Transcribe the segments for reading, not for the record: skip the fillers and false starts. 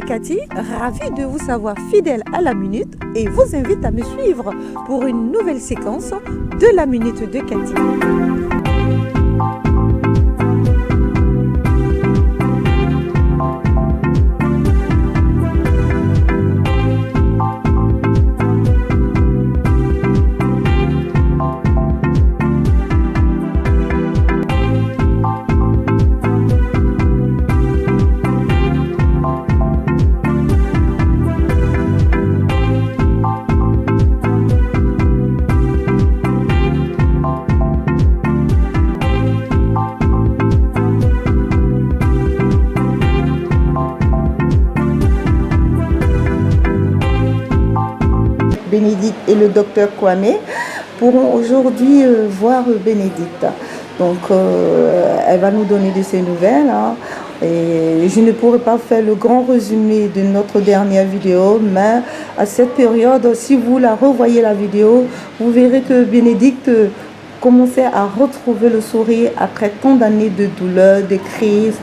Cathy, ravie de vous savoir fidèle à la minute et vous invite à me suivre pour une nouvelle séquence de la minute de Cathy. Bénédicte et le docteur Kwame pourront aujourd'hui voir Bénédicte. Donc, elle va nous donner de ses nouvelles. Hein. Et je ne pourrai pas faire le grand résumé de notre dernière vidéo, mais à cette période, si vous la revoyez la vidéo, vous verrez que Bénédicte commençait à retrouver le sourire après tant d'années de douleur, de crise.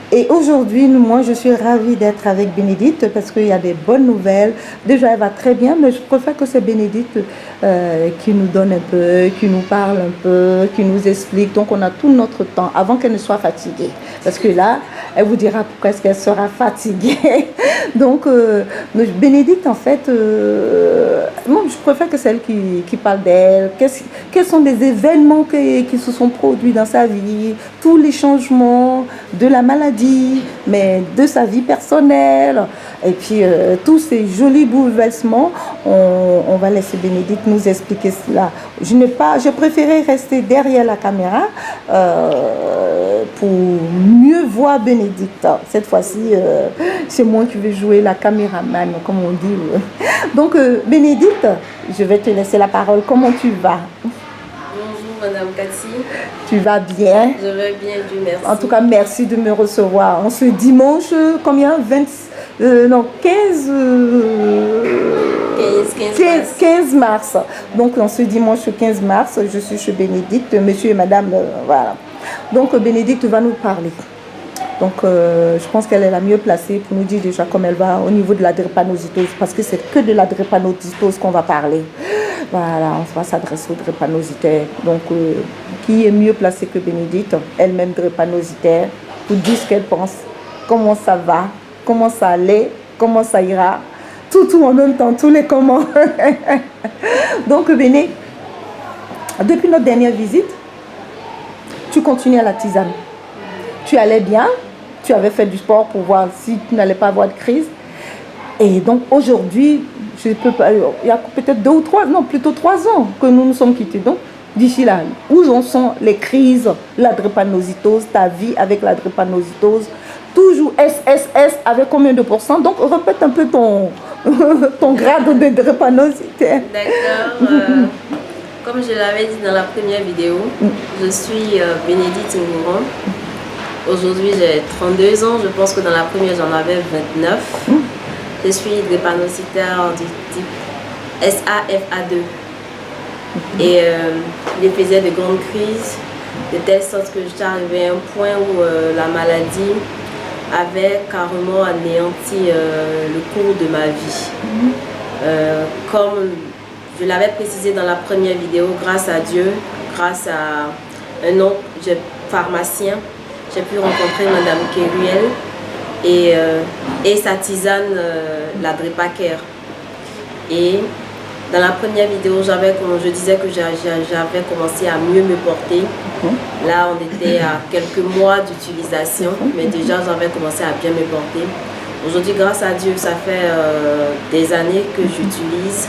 Et aujourd'hui, moi, je suis ravie d'être avec Bénédicte parce qu'il y a des bonnes nouvelles. Déjà, elle va très bien, mais je préfère que c'est Bénédicte qui nous donne un peu, qui nous parle un peu, qui nous explique. Donc, on a tout notre temps avant qu'elle ne soit fatiguée. Parce que là, elle vous dira pourquoi est-ce qu'elle sera fatiguée. Donc, Bénédicte, en fait, moi, je préfère que c'est elle qui parle d'elle. Quels sont les événements qui se sont produits dans sa vie, tous les changements de la maladie, mais de sa vie personnelle, et puis tous ces jolis bouleversements, on va laisser Bénédicte nous expliquer cela. Je préférais rester derrière la caméra pour mieux voir Bénédicte. Cette fois-ci, c'est moi qui vais jouer la caméraman, comme on dit. Donc, Bénédicte, je vais te laisser la parole. Comment tu vas? Madame Cathy. Tu vas bien? Je vais bien, Dieu merci. En tout cas, merci de me recevoir. En ce dimanche, combien? 15 mars. Donc, en ce dimanche 15 mars, je suis chez Bénédicte, monsieur et madame, voilà. Donc, Bénédicte va nous parler. Donc, je pense qu'elle est la mieux placée pour nous dire déjà comment elle va au niveau de la drépanocytose, parce que c'est que de la drépanocytose qu'on va parler. Voilà, on va s'adresser aux drépanocytaires. Donc, qui est mieux placé que Bénédicte, elle-même drépanocytaire, pour dire ce qu'elle pense, comment ça va, comment ça allait, comment ça ira, tout en même temps, tous les comment. Donc, Béné, depuis notre dernière visite, tu continues à la tisane. Tu allais bien, tu avais fait du sport pour voir si tu n'allais pas avoir de crise. Et donc aujourd'hui, il y a peut-être 2 ou 3, non plutôt 3 ans que nous nous sommes quittés. Donc d'ici là, où en sont les crises, la drépanocytose, ta vie avec la drépanocytose, toujours SSS avec combien de pourcents? Donc répète un peu ton grade de drépanocytaire. D'accord. Comme je l'avais dit dans la première vidéo, je suis Bénédicte Ngouron. Aujourd'hui, j'ai 32 ans. Je pense que dans la première, j'en avais 29. Je suis drépanocytaire du type SAFA2. Et je faisais de grandes crises, de telle sorte que j'étais arrivée à un point où la maladie avait carrément anéanti le cours de ma vie. Comme je l'avais précisé dans la première vidéo, grâce à Dieu, grâce à un autre pharmacien, j'ai pu rencontrer Madame Keruel et sa tisane, la Drépacare. Et dans la première vidéo, je disais que j'avais commencé à mieux me porter. Là, on était à quelques mois d'utilisation, mais déjà j'avais commencé à bien me porter. Aujourd'hui, grâce à Dieu, ça fait des années que j'utilise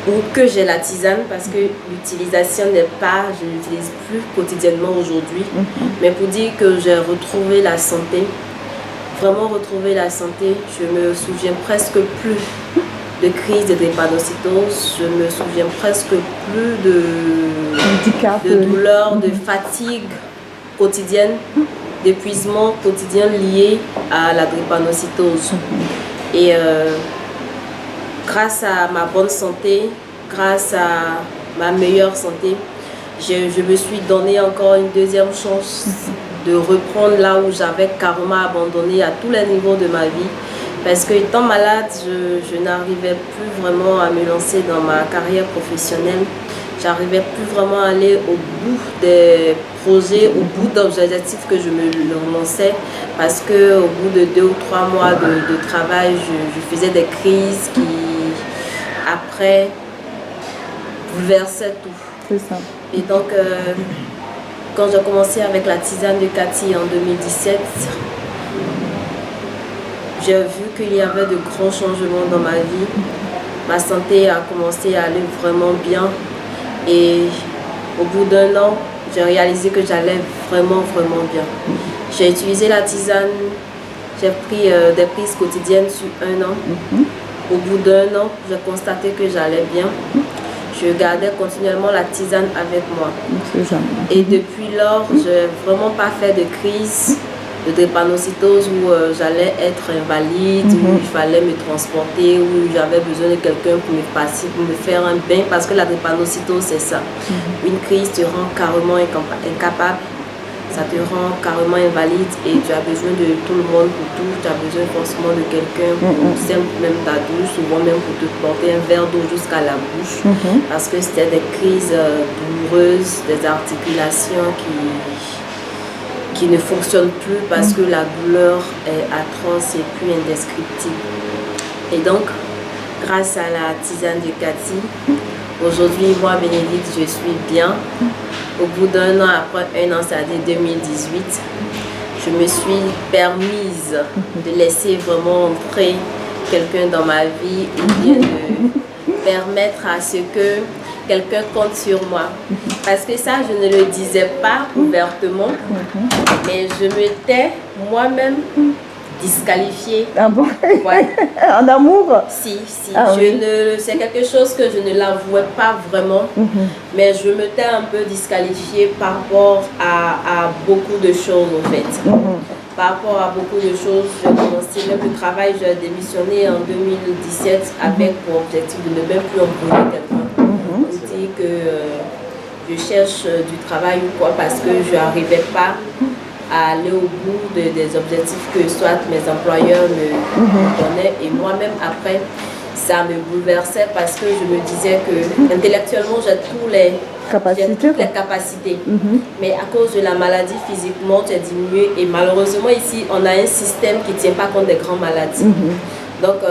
ou que j'ai la tisane, parce que l'utilisation n'est pas, je ne l'utilise plus quotidiennement aujourd'hui, mais pour dire que j'ai retrouvé la santé, vraiment retrouvé la santé. Je me souviens presque plus de crise de drépanocytose, je me souviens presque plus de douleur, de fatigue quotidienne, d'épuisement quotidien lié à la drépanocytose. Et grâce à ma bonne santé, grâce à ma meilleure santé, je me suis donné encore une deuxième chance de reprendre là où j'avais carrément abandonné à tous les niveaux de ma vie. Parce que étant malade, je n'arrivais plus vraiment à me lancer dans ma carrière professionnelle. J'arrivais plus vraiment à aller au bout des projets, au bout d'objectifs que je me lançais. Parce qu'au bout de 2 ou 3 mois de travail, je faisais des crises qui, après, bouleversaient tout. C'est ça. Et donc, quand j'ai commencé avec la tisane de Cathy en 2017, j'ai vu qu'il y avait de grands changements dans ma vie. Ma santé a commencé à aller vraiment bien. Et au bout d'1 an, j'ai réalisé que j'allais vraiment bien. J'ai utilisé la tisane, j'ai pris des prises quotidiennes sur 1 an. Au bout d'1 an, j'ai constaté que j'allais bien. Je gardais continuellement la tisane avec moi. Et depuis lors, je n'ai vraiment pas fait de crise de drépanocytose où j'allais être invalide, où il fallait me transporter, où j'avais besoin de quelqu'un pour me faire un bain, parce que la drépanocytose, c'est ça. Une crise te rend carrément incapable, ça te rend carrément invalide et tu as besoin de tout le monde pour tout, tu as besoin forcément de quelqu'un pour même ta douche, souvent même pour te porter un verre d'eau jusqu'à la bouche, parce que c'était des crises douloureuses, des articulations qui ne fonctionnent plus parce que la douleur est atroce et plus indescriptible. Et donc, grâce à la tisane de Cathy, aujourd'hui, moi, Bénédicte, je suis bien. Au bout d'1 an, après 1 an, c'est-à-dire 2018, je me suis permise de laisser vraiment entrer quelqu'un dans ma vie et bien de permettre à ce que quelqu'un compte sur moi. Parce que ça, je ne le disais pas ouvertement, mais je m'étais moi-même disqualifiée. Ah bon? Ouais. En amour? Si. Ah, oui. C'est quelque chose que je ne l'avouais pas vraiment, mais je m'étais un peu disqualifiée par rapport à beaucoup de choses en fait. Par rapport à beaucoup de choses, j'ai commencé même le travail, j'ai démissionné en 2017 avec pour objectif de ne même plus employer quelqu'un. Je dis que je cherche du travail ou quoi parce que je n'arrivais pas à aller au bout des objectifs que soit mes employeurs me donnaient. Et moi-même, après, ça me bouleversait parce que je me disais que intellectuellement, j'ai toutes les capacités. Mais à cause de la maladie, physiquement, j'ai diminué. Et malheureusement, ici, on a un système qui ne tient pas compte des grandes maladies. Donc,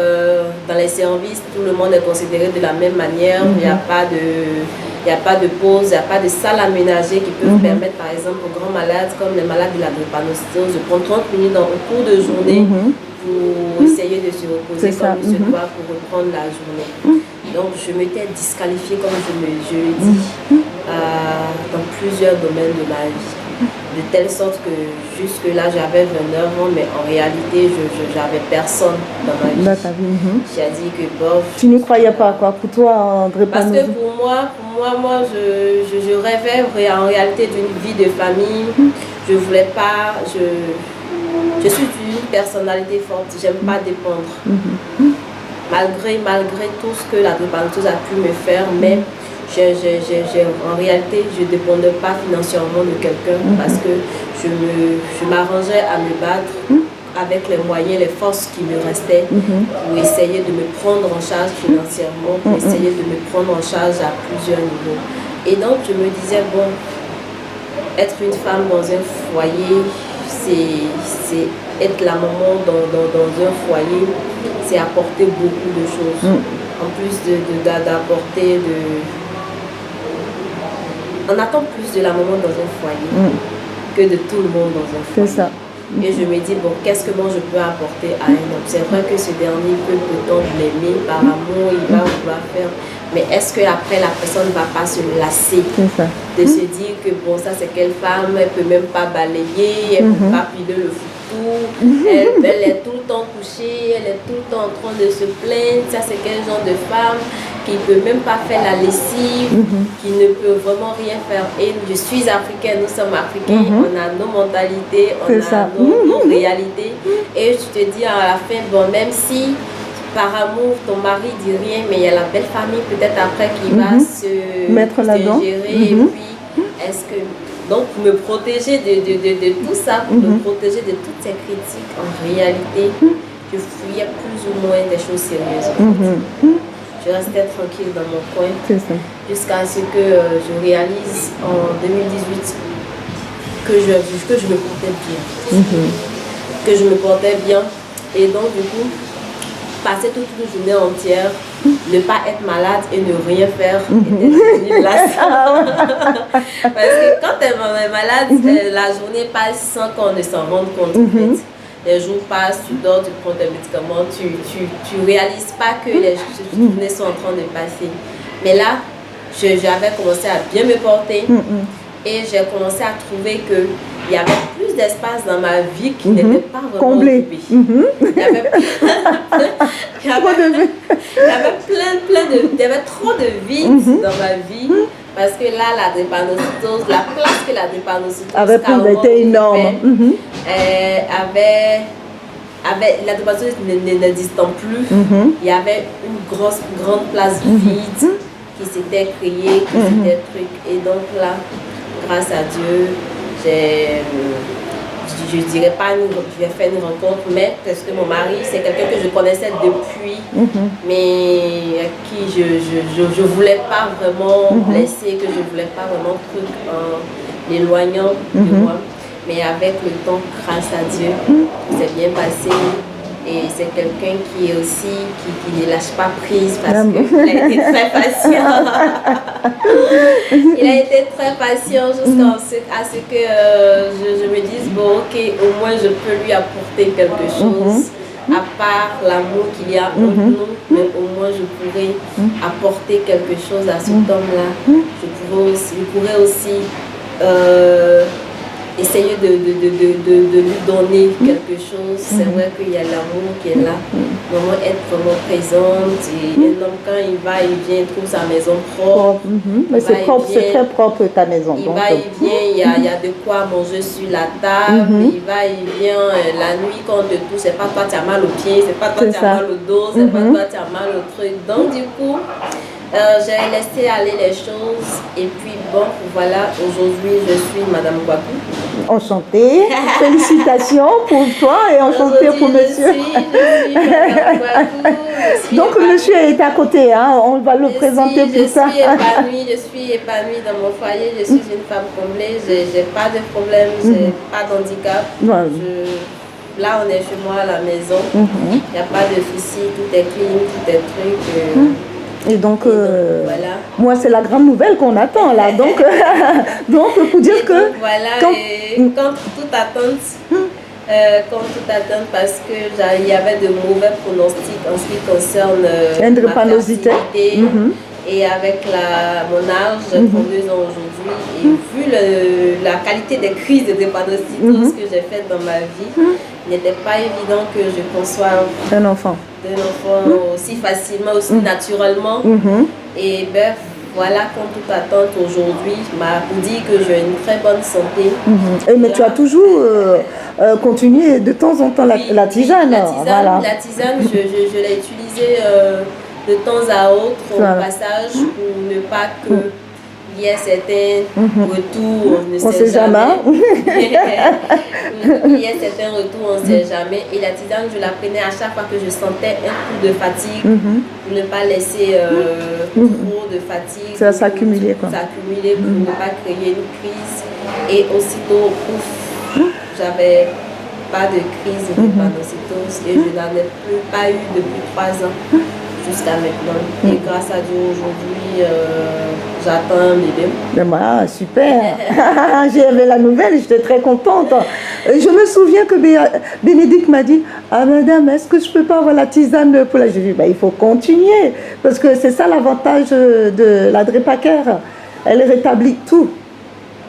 dans les services, tout le monde est considéré de la même manière. Il n'y a pas de pause, il n'y a pas de salle aménagée qui peuvent permettre, par exemple, aux grands malades, comme les malades de la drépanocytose, de prendre 30 minutes dans le cours de journée pour essayer de se reposer comme il se doit pour reprendre la journée. Donc, je m'étais disqualifiée, comme je le dis, dans plusieurs domaines de ma vie. De telle sorte que jusque-là, j'avais 29 ans, mais en réalité, je n'avais personne dans ma vie. J'ai dit que bof. Tu ne croyais pas quoi pour toi en drépanocytose? Parce que pour moi, je rêvais en réalité d'une vie de famille. Je voulais pas. Je suis d'une personnalité forte. J'aime pas dépendre. Malgré tout ce que la drépanocytose a pu me faire, mais en réalité, je ne dépendais pas financièrement de quelqu'un parce que je m'arrangeais à me battre avec les moyens, les forces qui me restaient pour essayer de me prendre en charge financièrement, pour essayer de me prendre en charge à plusieurs niveaux. Et donc, je me disais, bon, être une femme dans un foyer, c'est être la maman dans un foyer, c'est apporter beaucoup de choses. En plus d'apporter On attend plus de la maman dans un foyer que de tout le monde dans un foyer. C'est ça. Et je me dis, bon, qu'est-ce que moi je peux apporter à un homme? C'est vrai que ce dernier peut peut-être l'aimer par amour, il va vouloir faire. Mais est-ce qu'après la personne ne va pas se lasser de se dire que bon, ça c'est quelle femme, elle ne peut même pas balayer, elle ne peut pas piler le foutou, elle est tout le temps couchée, elle est tout le temps en train de se plaindre, ça c'est quel genre de femme qui ne peut même pas faire la lessive, qui ne peut vraiment rien faire. Et je suis africaine, nous sommes africains, on a nos mentalités, on a nos réalités. Et je te dis à la fin, bon, même si par amour ton mari dit rien, mais il y a la belle famille peut-être après qui va se mettre là-dedans. Gérer. Et puis, est-ce que... Donc, pour me protéger de tout ça, pour me protéger de toutes ces critiques, en réalité, je fouillais plus ou moins des choses sérieuses. En fait. Je restais tranquille dans mon coin jusqu'à ce que je réalise en 2018 que je me portais bien. Que je me portais bien. Et donc, du coup, passer toute une journée entière, ne pas être malade et ne rien faire, était devenu lassant. Parce que quand tu es malade, la journée passe sans qu'on ne s'en rende compte. En fait. Les jours passent, tu dors, tu prends tes médicaments, tu réalises pas que les journées sont en train de passer. Mais là, j'avais commencé à bien me porter et j'ai commencé à trouver qu'il y avait plus d'espace dans ma vie qui n'était pas vraiment comblé. Occupé. Il y avait il y avait trop de vide dans ma vie. Parce que là, la drépanocytose, la place que la drépanocytose était énorme. La drépanocytose n'existant plus, il y avait une grande place vide qui s'était créée, qui s'était truc. Et donc là, grâce à Dieu, je dirais pas j'ai fait une rencontre, mais parce que mon mari, c'est quelqu'un que je connaissais depuis, mais à qui je voulais pas vraiment blesser, que je voulais pas vraiment truc en l'éloignant de moi. Mais avec le temps, grâce à Dieu, c'est bien passé. Et c'est quelqu'un qui est aussi, qui ne lâche pas prise parce qu'il a été très patient. Il a été très patient jusqu'à ce que je me dise, bon ok, au moins je peux lui apporter quelque chose. À part l'amour qu'il y a entre nous, mais au moins je pourrais apporter quelque chose à cet homme-là. Je pourrais aussi essayer de lui donner quelque chose. C'est vrai qu'il y a l'amour qui est là. Vraiment être vraiment présente. Et un homme, quand il va, il vient, il trouve sa maison propre. Mais c'est propre, c'est très propre ta maison. Il va, il vient, il y a de quoi manger sur la table. Il va, il vient, la nuit quand on te touche, c'est pas toi qui as mal au pied, c'est pas toi qui as mal au dos, c'est pas toi qui as mal au truc. Donc du coup, j'ai laissé aller les choses et puis bon, voilà, aujourd'hui je suis Madame Gouakou. Enchantée, félicitations pour toi et enchantée pour monsieur. Je suis Madame Gouakou. Donc monsieur est à côté, hein? On va le présenter plus tard. Je suis épanouie dans mon foyer, je suis une femme comblée, j'ai pas de problème, j'ai pas d'handicap. Là on est chez moi à la maison, il n'y a pas de soucis, tout est clean, tout est truc. Et donc, voilà. Moi, c'est la grande nouvelle qu'on attend là. Donc, pour dire et que... donc, voilà, quand toute attente, parce qu'il y avait de mauvais pronostics en ce qui concerne ma fertilité. Et avec mon âge, j'ai 32 ans aujourd'hui, et vu la qualité des crises de drépanocytose que j'ai faites dans ma vie, il n'était pas évident que je conçoive un enfant aussi facilement, aussi naturellement. Et ben voilà, comme toute attente aujourd'hui, m'a dit que j'ai une très bonne santé. Mais tu as toujours continué de temps en temps la tisane. La tisane, je l'ai utilisée de temps à autre au passage pour ne pas qu'il y ait certains retours, on ne sait jamais. Il y a certains retours, on ne sait jamais. Et la tisane, je la prenais à chaque fois que je sentais un coup de fatigue, pour ne pas laisser trop de fatigue. Ça s'accumuler quoi. S'accumuler pour ne pas créer une crise. Et aussitôt, j'avais pas de crise de drépanocytose et je n'en ai pas eu depuis 3 ans. Jusqu'à maintenant. Et grâce à Dieu, aujourd'hui, j'attends un bébé. Super. J'avais la nouvelle, j'étais très contente. Je me souviens que Bénédicte m'a dit, ah madame, est-ce que je peux pas avoir la tisane pour la... J'ai dit, il faut continuer. Parce que c'est ça l'avantage de la Drépacare. Elle rétablit tout.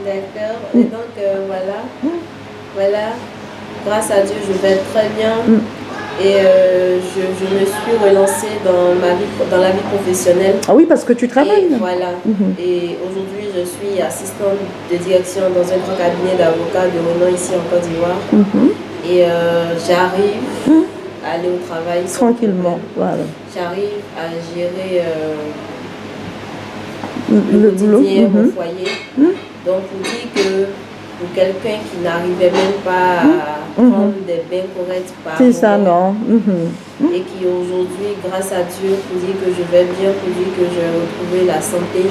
D'accord. Et donc, voilà. Grâce à Dieu, je vais très bien. Et je me suis relancée dans la vie professionnelle. Ah oui, parce que tu travailles. Et voilà. Et aujourd'hui, je suis assistante de direction dans un grand cabinet d'avocats de renom ici en Côte d'Ivoire. Et j'arrive à aller au travail tranquillement. Voilà. J'arrive à gérer le quotidien, mon foyer. Donc, pour dire que pour quelqu'un qui n'arrivait même pas à prendre des bains corrects par C'est ça, moment. non. Et qui aujourd'hui, grâce à Dieu, pour dire que je vais bien, pour dire que j'ai retrouvé la santé,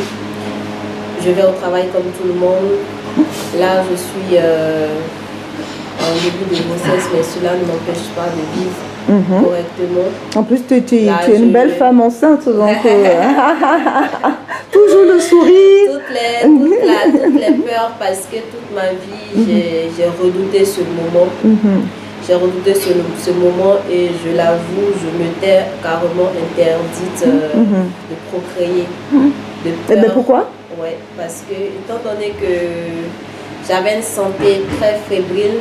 je vais au travail comme tout le monde. Là, je suis en début de grossesse, mais cela ne m'empêche pas de vivre correctement. En plus, tu Là, es une belle femme enceinte, donc toujours le sourire. Toutes les peurs, parce que toute ma vie, j'ai redouté ce moment. J'ai redouté ce moment et je l'avoue, je m'étais carrément interdite de procréer. De Eh bien, peur. pourquoi? Ouais, parce que étant donné que j'avais une santé très fébrile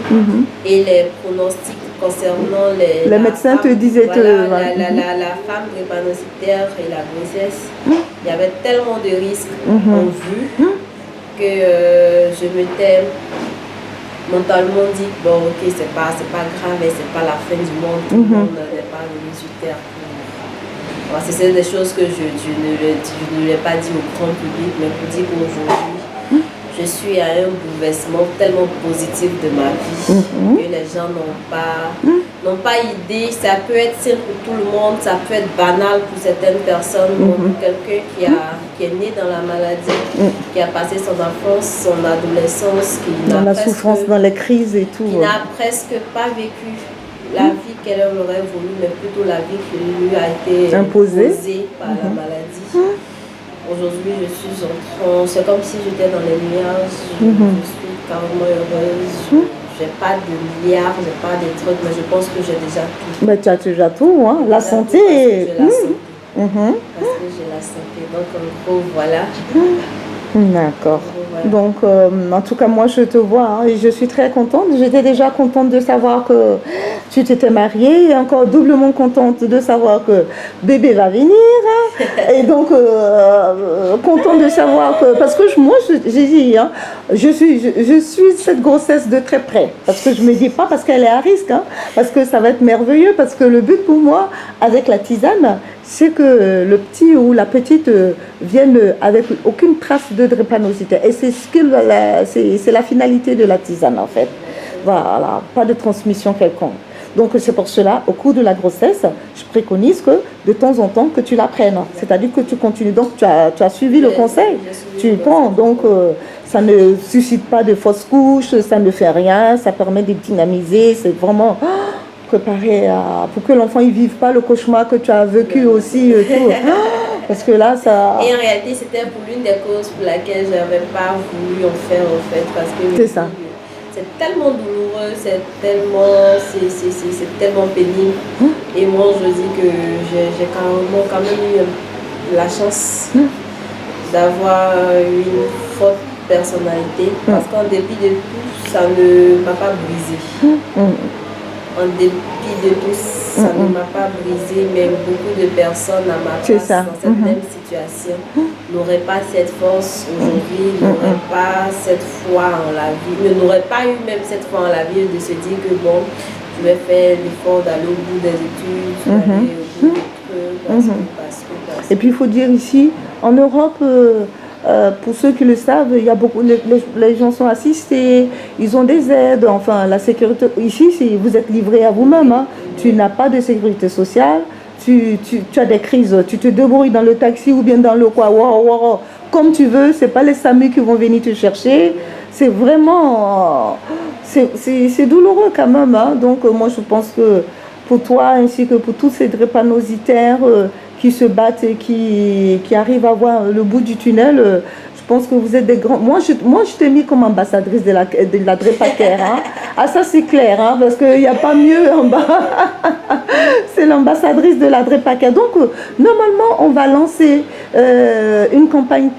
et les pronostics concernant Les médecins te disaient la femme drépanocytaire et la grossesse, il y avait tellement de risques en vue que je m'étais mentalement dit bon ok c'est pas grave et c'est pas la fin du monde, tout le monde n'est pas venu sur terre. Bon, c'est des choses que je ne l'ai pas dit au grand public, mais pour dire qu'aujourd'hui je suis à un bouleversement tellement positif de ma vie que les gens n'ont pas idée. Ça peut être simple pour tout le monde, ça peut être banal pour certaines personnes, mais pour quelqu'un qui est né dans la maladie, qui a passé son enfance, son adolescence, dans la souffrance, dans les crises et tout. Qui n'a presque pas vécu la vie qu'elle aurait voulu, mais plutôt la vie qui lui a été imposée par la maladie. Aujourd'hui, je suis en train, c'est comme si j'étais dans les nuages, je suis carrément heureuse. J'ai pas de milliards, j'ai pas de trucs, mais je pense que j'ai déjà tout. Mais tu as déjà tout, hein? La santé. Parce que j'ai la santé. Parce que j'ai la santé. Donc, en gros, voilà. D'accord. Voilà. Donc, en tout cas, moi, je te vois hein, et je suis très contente. J'étais déjà contente de savoir que tu t'étais mariée et encore doublement contente de savoir que bébé va venir. Hein. Et donc, contente de savoir que... Parce que moi, j'ai dit, hein, je suis cette grossesse de très près. Parce que je ne me dis pas parce qu'elle est à risque, hein, parce que ça va être merveilleux. Parce que le but pour moi, avec la tisane, c'est que le petit ou la petite vienne avec aucune trace de drépanocytaire. Et c'est c'est la finalité de la tisane en fait. Voilà, pas de transmission quelconque. Donc c'est pour cela, au cours de la grossesse, je préconise que de temps en temps que tu la prennes. C'est-à-dire que tu continues. Donc tu as suivi le conseil. Tu prends. Donc ça ne suscite pas de fausses couches, ça ne fait rien, ça permet de dynamiser. C'est vraiment... préparé pour que l'enfant ne vive pas le cauchemar que tu as vécu aussi. Tout. Parce que là, ça... Et en réalité, c'était pour l'une des causes pour laquelle je n'avais pas voulu en faire, en fait. Parce que c'est ça. C'est tellement douloureux, c'est tellement pénible. Et moi, je dis que j'ai quand même eu la chance d'avoir une forte personnalité. Parce qu'en dépit de tout, ça ne m'a pas brisé. En dépit de tout, ça ne m'a pas brisé, mais beaucoup de personnes à ma place dans cette même situation n'auraient pas cette force aujourd'hui, n'auraient pas cette foi en la vie, n'auraient pas eu même cette foi en la vie de se dire que bon, je vais faire l'effort d'aller au bout des études, d'aller au bout des trucs, parce que. Et puis il faut dire ici, en Europe, pour ceux qui le savent, il y a beaucoup, les gens sont assistés, ils ont des aides, enfin la sécurité. Ici, si vous êtes livré à vous-même, hein, tu n'as pas de sécurité sociale, tu as des crises, tu te débrouilles dans le taxi ou bien dans le quoi, comme tu veux, c'est pas les SAMU qui vont venir te chercher, c'est vraiment, c'est douloureux quand même. Hein. Donc moi je pense que pour toi ainsi que pour tous ces drépanocytaires qui se battent et qui arrivent à voir le bout du tunnel, je pense que vous êtes des grands... Moi, je t'ai mis comme ambassadrice de la Drépacare. Hein. Ah, ça, c'est clair, hein, parce qu'il n'y a pas mieux en bas. C'est l'ambassadrice de la Drépacare. Donc, normalement, on va lancer une campagne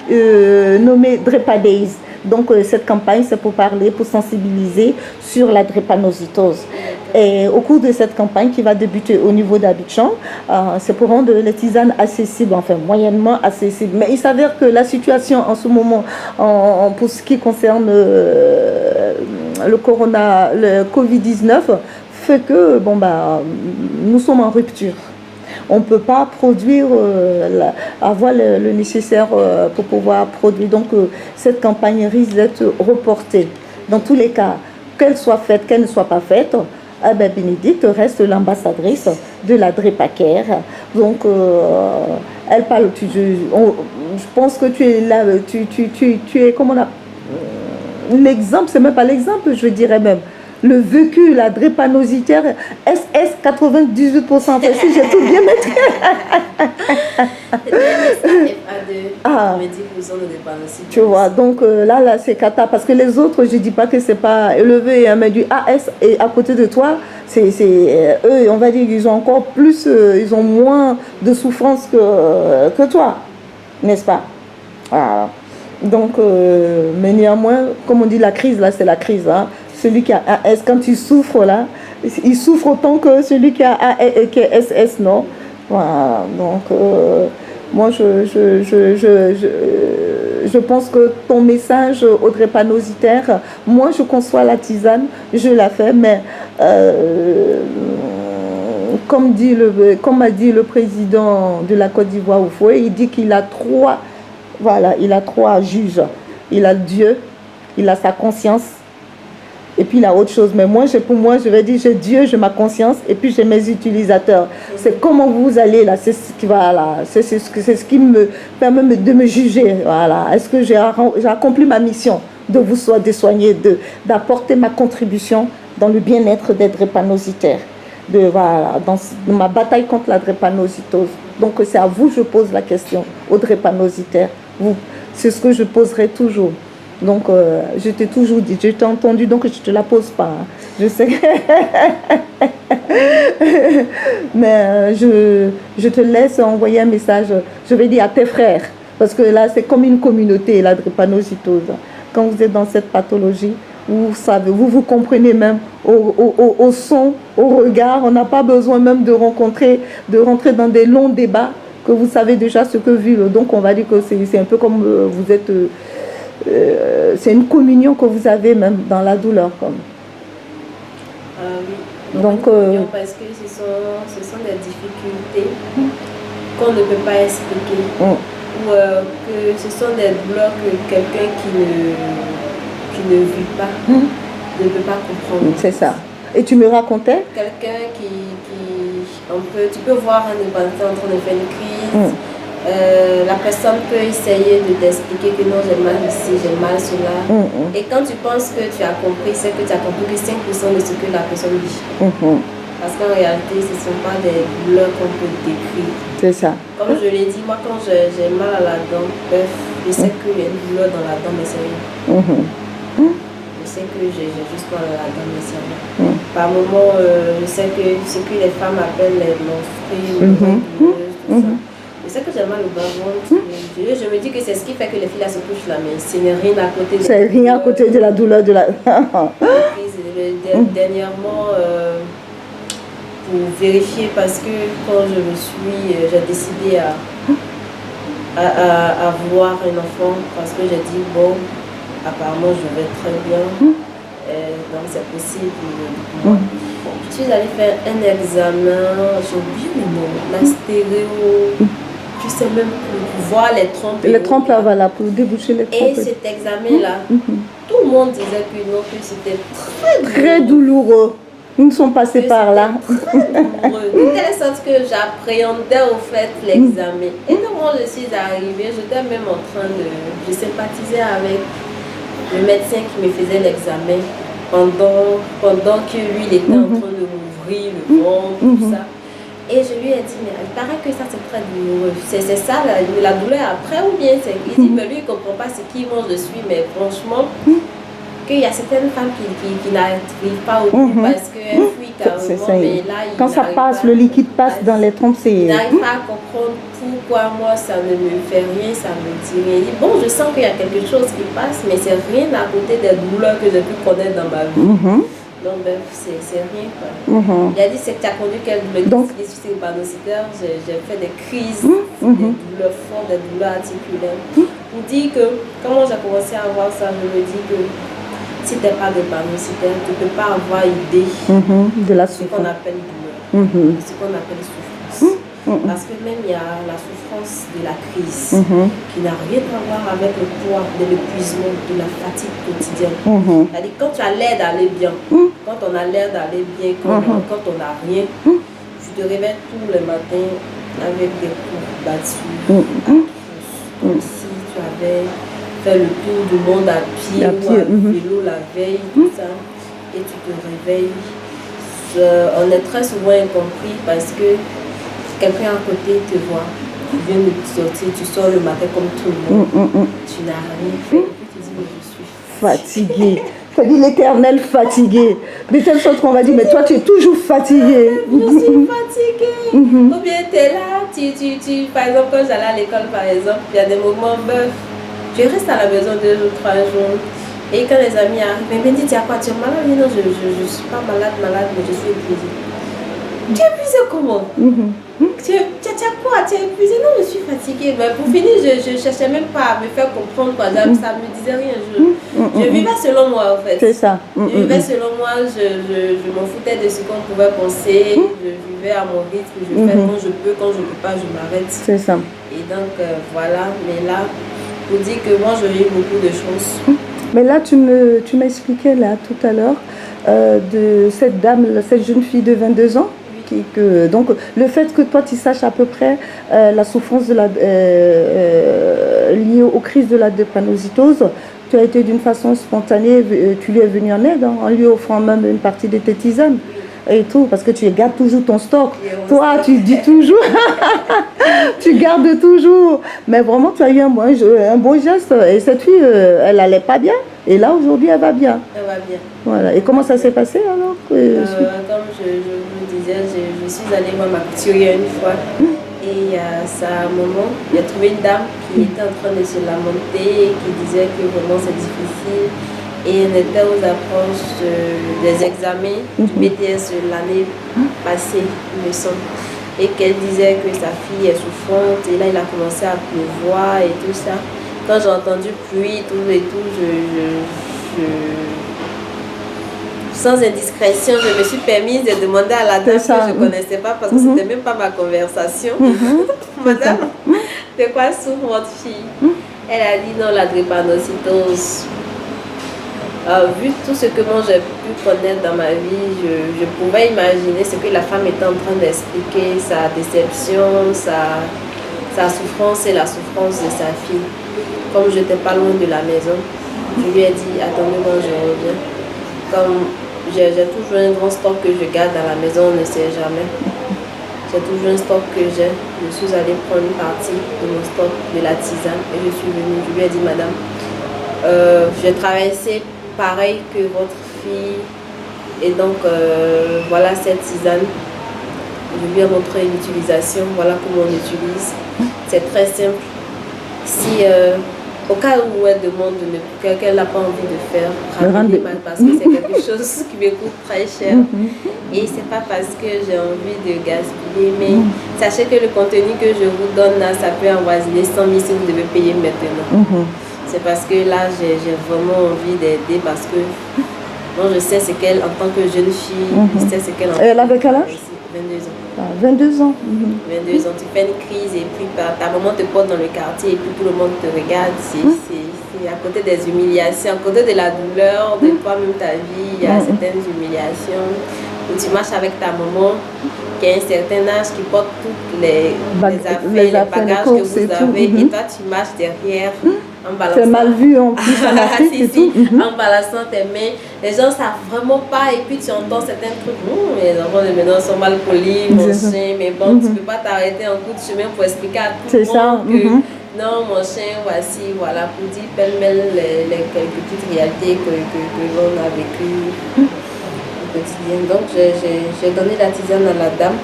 nommée Drépa Days. Donc, cette campagne, c'est pour parler, pour sensibiliser sur la drépanocytose. Et au cours de cette campagne qui va débuter au niveau d'Abidjan, c'est pour rendre les tisanes accessibles, enfin moyennement accessibles. Mais il s'avère que la situation en ce moment, pour ce qui concerne le Covid-19, fait que nous sommes en rupture. On ne peut pas produire, avoir le nécessaire pour pouvoir produire. Donc, cette campagne risque d'être reportée. dans tous les cas, qu'elle soit faite, qu'elle ne soit pas faite, eh ben, Bénédicte reste l'ambassadrice de la DREPACARE. Donc, elle parle, je pense que tu es là, tu es, comment on a, l'exemple, c'est même pas l'exemple, je dirais même. Le vécu, la drépanocytaire, SS 98%. Enfin, si j'ai tout bien mettre. Ah. Tu vois, donc là c'est cata. Parce que les autres, je dis pas que c'est pas élevé, hein, mais du AS et à côté de toi, c'est eux, on va dire qu'ils ont encore plus, ils ont moins de souffrance que toi, n'est-ce pas? Voilà. Donc, mais néanmoins, comme on dit, la crise, là, c'est la crise. Hein. Celui qui a AS, quand il souffre, là, il souffre autant que celui qui a AS et qui est SS, non? Voilà. Donc, moi, je pense que ton message au drépanocytaire, moi, je conçois la tisane, je la fais, mais comme a dit le président de la Côte d'Ivoire, Oufoué, il dit qu'il a trois juges. Il a Dieu, il a sa conscience, et puis il a autre chose. Mais moi, pour moi, je vais dire, j'ai Dieu, j'ai ma conscience, et puis j'ai mes utilisateurs. C'est comment vous allez là, c'est ce qui me permet de me juger. Voilà. Est-ce que j'ai accompli ma mission de vous soigner, d'apporter ma contribution dans le bien-être des drépanocytaires, dans ma bataille contre la drépanocytose. Donc c'est à vous que je pose la question, aux drépanocytaires. C'est ce que je poserai toujours. Donc, je t'ai toujours dit, je t'ai entendu, donc je ne te la pose pas. Hein. Je sais. Mais je te laisse envoyer un message, je vais dire à tes frères, parce que là, c'est comme une communauté, la drépanocytose. Quand vous êtes dans cette pathologie, vous savez, vous comprenez même au son, au regard. On n'a pas besoin même de rentrer dans des longs débats, que vous savez déjà ce que vivent. Donc, on va dire que c'est un peu comme vous êtes... c'est une communion que vous avez même dans la douleur. Comme. Oui. Donc, parce que ce sont des difficultés qu'on ne peut pas expliquer. Ou que ce sont des douleurs que quelqu'un qui ne vit pas ne peut pas comprendre. C'est ça. Et tu me racontais? Quelqu'un tu peux voir un dépensier en train de faire une crise. La personne peut essayer de t'expliquer que non, j'ai mal ici, j'ai mal cela. Et quand tu penses que tu as compris, c'est que tu as compris que 5% de ce que la personne dit. Parce qu'en réalité, ce ne sont pas des douleurs qu'on peut décrire. C'est ça. Comme je l'ai dit, moi quand j'ai mal à la dent, je sais qu'il y a une douleur dans la dent, mais c'est rien. Je sais que j'ai juste mal à la dent, mais c'est rien. Par moment, je sais que ce que les femmes appellent les menstrues, tout ça. Je sais que j'ai mal au bas-ventre. Je me dis que c'est ce qui fait que les filles là se couchent là, mais ce n'est rien à côté de la douleur. C'est rien à côté de la douleur de la... Dernièrement, pour vérifier, parce que quand j'ai décidé à avoir un enfant, parce que j'ai dit, bon, apparemment je vais très bien, donc c'est possible pour moi. Je suis allée faire un examen, j'ai oublié le nom, la stéréo... Tu sais même pour voir les trompes. Les trompes là, voilà, pour déboucher les trompes. Et cet examen-là, tout le monde disait que non, que c'était très douloureux. Nous sommes passés par là. Très douloureux. De telle sorte que j'appréhendais au fait l'examen. Et quand je suis arrivée, j'étais même en train de sympathiser avec le médecin qui me faisait l'examen pendant que lui, il était en train de m'ouvrir le ventre, tout ça. Et je lui ai dit, mais il paraît que ça c'est très douloureux. C'est ça la douleur après ou bien c'est... Il dit, mais lui il ne comprend pas ce qu'il mange dessus, mais franchement, qu'il y a certaines femmes qui n'arrivent pas au bout parce qu'elles fuient carrément. Mais là, quand ça passe, le liquide passe dans les trompes, c'est... Il n'arrive pas à comprendre pourquoi moi ça ne me fait rien, ça me dit rien. Il dit, bon, je sens qu'il y a quelque chose qui passe, mais c'est rien à côté des douleurs que j'ai pu connaître dans ma vie. Donc, c'est rien quoi. Il a dit c'est que tu as connu quelle douleur drépanocytaire. J'ai fait des crises, des douleurs fortes, des douleurs articulaires. Il dit que, comment j'ai commencé à voir ça, je me dis que si tu n'es pas drépanocytaire, tu ne peux pas avoir idée de la ce qu'on appelle douleur, ce qu'on appelle souffrance. Parce que même il y a la souffrance de la crise qui n'a rien à voir avec le poids, de l'épuisement, de la fatigue quotidienne. C'est-à-dire quand tu as l'air d'aller bien, quand on a l'air d'aller bien, quand on n'a rien, tu te réveilles tous les matins avec des coups battus. Comme si tu avais fait le tour du monde à pied ou à vélo la veille, tout ça. Et tu te réveilles. On est très souvent incompris parce que quelqu'un à côté te voit, tu viens de sortir, tu sors le matin comme tout le monde, tu n'as rien fait, et puis tu dis, mais je suis fatiguée. Tu as dit l'éternel fatigué. De telle sorte qu'on va dire, mais toi tu es toujours fatiguée. Je suis fatiguée. Ou bien tu es là, par exemple, quand j'allais à l'école, par exemple, il y a des moments, je reste à la maison 2 ou 3 jours. Et quand les amis arrivent, mais me disent, tu as quoi, tu es malade? Non, je ne suis pas malade, mais je suis épuisée. Tu es épuisée comment? Tu as quoi? Tu es épuisée? Non, je suis fatiguée. Mais pour finir, je ne cherchais même pas à me faire comprendre. Ça ne me disait rien. Je vivais selon moi, en fait. C'est ça. Je vivais selon moi. Je m'en foutais de ce qu'on pouvait penser. Je vivais à mon rythme. Je fais quand je peux. Quand je ne peux pas, je m'arrête. C'est ça. Et donc, voilà. Mais là, pour dire que moi, je vis beaucoup de choses. Mais là, tu m'expliquais là tout à l'heure de cette dame, cette jeune fille de 22 ans. Donc, le fait que toi, tu saches à peu près la souffrance de liée aux crises de la drépanocytose, tu as été d'une façon spontanée, tu lui es venu en aide, en lui offrant même une partie de tes tisanes. Et tout, parce que tu gardes toujours ton stock. Toi, tu dis toujours, tu gardes toujours. Mais vraiment, tu as eu un beau geste. Et cette fille, elle n'allait pas bien. Et là, aujourd'hui, elle va bien. Elle va bien. Voilà. Et comment ça s'est passé alors comme je vous disais, je suis allée voir ma couturière une fois. Et à sa moment, il a trouvé une dame qui était en train de se lamenter, qui disait que vraiment c'est difficile. Et on était aux approches des examens du BTS de l'année passée, il me semble. Et qu'elle disait que sa fille est souffrante. Et là, il a commencé à pleuvoir et tout ça. Quand j'ai entendu pluie, tout et tout, sans indiscrétion, je me suis permise de demander à la dame que je ne connaissais pas parce que ce n'était même pas ma conversation. Madame, de quoi souffre votre fille? Elle a dit non, la drépanocytose. Vu tout ce que moi j'ai pu connaître dans ma vie, je pouvais imaginer ce que la femme était en train d'expliquer, sa déception, sa souffrance et la souffrance de sa fille. Comme je n'étais pas loin de la maison, je lui ai dit, attendez-moi, je reviens. Comme j'ai toujours un grand stock que je garde à la maison, on ne sait jamais. J'ai toujours un stock que j'ai. Je suis allée prendre une partie de mon stock de la tisane et je suis venue. Je lui ai dit, madame, j'ai traversé pareil que votre fille et donc voilà cette tisane. Je lui ai montré l'utilisation, voilà comment on l'utilise. C'est très simple. Si au cas où elle demande qu'elle n'a pas envie de faire, parce que c'est quelque chose qui me coûte très cher. Et c'est pas parce que j'ai envie de gaspiller, mais sachez que le contenu que je vous donne là, ça peut avoisiner 100 000 si vous devez payer maintenant. C'est parce que là, j'ai vraiment envie d'aider parce que moi, je sais ce qu'elle, en tant que jeune fille, je sais ce qu'elle en fait. Elle avait quel âge? 22 ans. 22 ans. 22 ans, tu fais une crise et puis ta maman te porte dans le quartier et puis tout le monde te regarde. C'est à côté des humiliations, à côté de la douleur de toi-même ta vie, il y a certaines humiliations où tu marches avec ta maman qui a un certain âge, qui porte toutes les affaires, les bagages que vous avez et toi tu marches derrière. C'est mal vu en plus en Afrique en balançant tes mains. Les gens ne savent vraiment pas et puis tu entends certains trucs. Les enfants de maintenant sont mal polis, mon chien, mais bon, tu ne peux pas t'arrêter en coup de chemin pour expliquer à tout le monde que non, mon chien, voici, voilà, pour dire pêle-mêle les quelques petites réalités que l'on a vécues au quotidien. Donc j'ai donné la tisane à la dame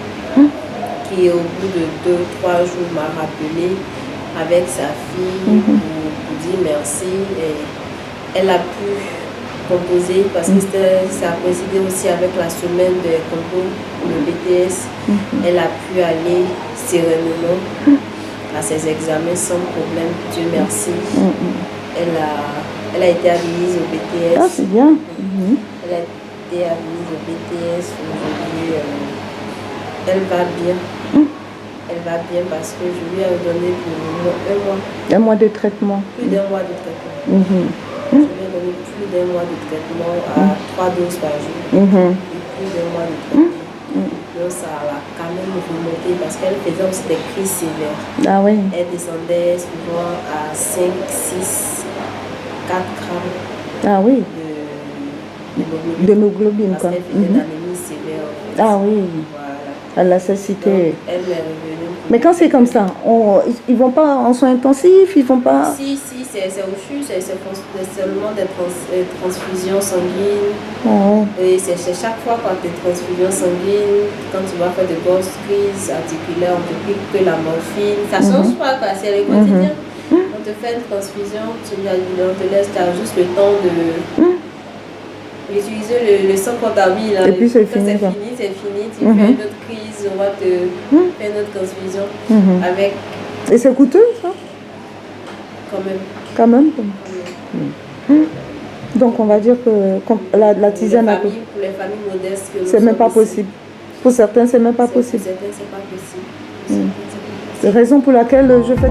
qui au bout de 2-3 jours m'a rappelé avec sa fille pour dire merci. Et elle a pu composer parce que ça a coïncidé aussi avec la semaine de concours, le BTS. Elle a pu aller sereinement à ses examens sans problème, Dieu merci. Elle a été admise au BTS. Ah, c'est bien. Elle a été admise au BTS aujourd'hui. Elle va bien. elle va bien parce que je lui ai donné pour 1 mois. 1 mois de traitement. Plus d'1 mois de traitement. Je lui ai donné plus d'1 mois de traitement à 3 doses par jour. Et plus d'1 mois de traitement. Donc ça a quand même remonté parce qu'elle faisait aussi des crises sévères. Ah oui. Elle descendait souvent à 5, 6, 4 grammes Ah oui. d'hémoglobine. Quoi. Parce qu'elle faisait d'anémie sévère. Ah oui. Voilà. À la cécité. Donc, elle m'est revenue. Mais quand c'est comme ça, ils vont pas en soins intensifs, ils vont pas... Si, c'est au CHU, c'est seulement des transfusions sanguines. Oh. Et c'est chaque fois quand tu es transfusion sanguine, quand tu vas faire de grosses crises articulaires, on te pique que la morphine. Ça change pas, quoi, c'est le quotidien. On te fait une transfusion, on te laisse, tu as juste le temps de... utiliser le sang qu'on t'a mis là. Et puis c'est fini. C'est fini. Tu fais une autre crise, on va te faire une autre transfusion avec. Et c'est coûteux ça? Quand même. Donc on va dire que la tisane. Pour les familles modestes. C'est même pas possible. Pour certains, c'est même pas possible. Pour certains, c'est pas possible. C'est la raison pour laquelle je fais.